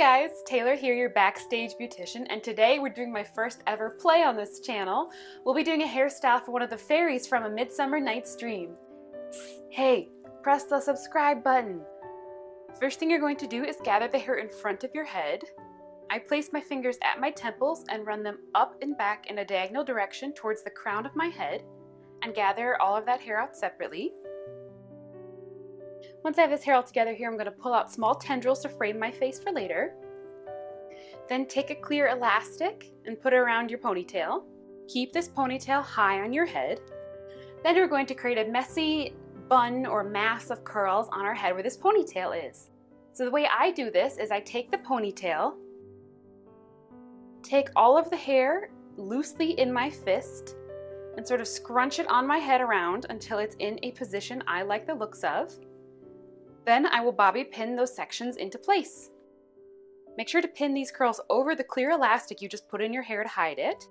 guys, Taylor here, your Backstage Beautician, and today we're doing my first ever play on this channel. We'll be doing a hairstyle for one of the fairies from A Midsummer Night's Dream. Hey, press the subscribe button. First thing you're going to do is gather the hair in front of your head. I place my fingers at my temples and run them up and back in a diagonal direction towards the crown of my head and gather all of that hair out separately. Once I have this hair all together here, I'm going to pull out small tendrils to frame my face for later. Then take a clear elastic and put it around your ponytail. Keep this ponytail high on your head. Then we're going to create a messy bun or mass of curls on our head where this ponytail is. So the way I do this is I take the ponytail, take all of the hair loosely in my fist, and sort of scrunch it on my head around until it's in a position I like the looks of. Then I will bobby pin those sections into place. Make sure to pin these curls over the clear elastic you just put in your hair to hide it.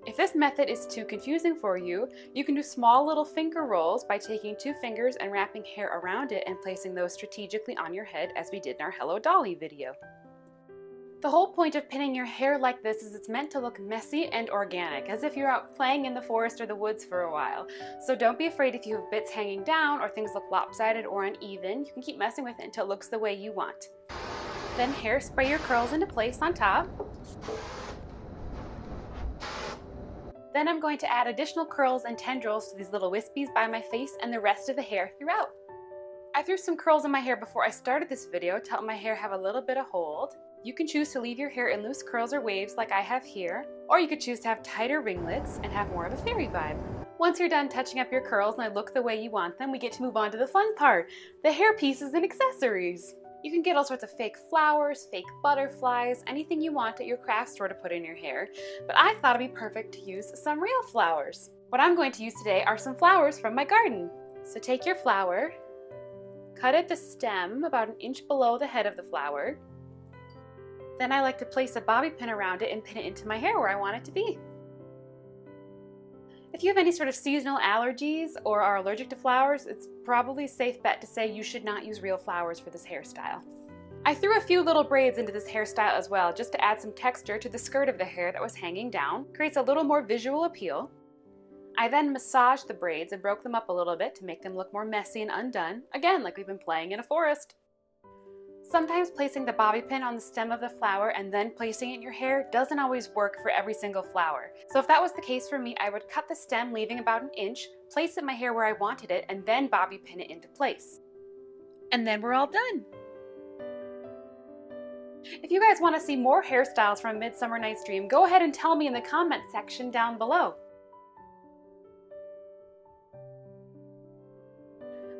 If this method is too confusing for you, you can do small little finger rolls by taking 2 fingers and wrapping hair around it and placing those strategically on your head as we did in our Hello Dolly video. The whole point of pinning your hair like this is it's meant to look messy and organic, as if you're out playing in the forest or the woods for a while. So don't be afraid if you have bits hanging down or things look lopsided or uneven. You can keep messing with it until it looks the way you want. Then hairspray your curls into place on top. Then I'm going to add additional curls and tendrils to these little wispies by my face and the rest of the hair throughout. I threw some curls in my hair before I started this video to help my hair have a little bit of hold. You can choose to leave your hair in loose curls or waves like I have here, or you could choose to have tighter ringlets and have more of a fairy vibe. Once you're done touching up your curls and they look the way you want them, we get to move on to the fun part, the hair pieces and accessories. You can get all sorts of fake flowers, fake butterflies, anything you want at your craft store to put in your hair, but I thought it'd be perfect to use some real flowers. What I'm going to use today are some flowers from my garden. So take your flower, cut at the stem about 1 inch below the head of the flower. Then I like to place a bobby pin around it and pin it into my hair where I want it to be. If you have any sort of seasonal allergies or are allergic to flowers, it's probably a safe bet to say you should not use real flowers for this hairstyle. I threw a few little braids into this hairstyle as well, just to add some texture to the skirt of the hair that was hanging down. Creates a little more visual appeal. I then massaged the braids and broke them up a little bit to make them look more messy and undone, again like we've been playing in a forest. Sometimes placing the bobby pin on the stem of the flower and then placing it in your hair doesn't always work for every single flower. So if that was the case for me, I would cut the stem leaving about 1 inch, place it in my hair where I wanted it, and then bobby pin it into place. And then we're all done. If you guys want to see more hairstyles from Midsummer Night's Dream, go ahead and tell me in the comment section down below.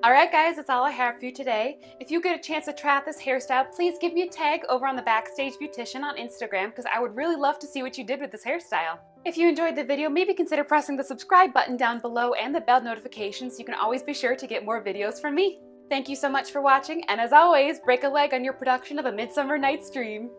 Alright guys, that's all I have for you today. If you get a chance to try out this hairstyle, please give me a tag over on the Backstage Beautician on Instagram because I would really love to see what you did with this hairstyle. If you enjoyed the video, maybe consider pressing the subscribe button down below and the bell notification so you can always be sure to get more videos from me. Thank you so much for watching, and as always, break a leg on your production of A Midsummer Night's Dream.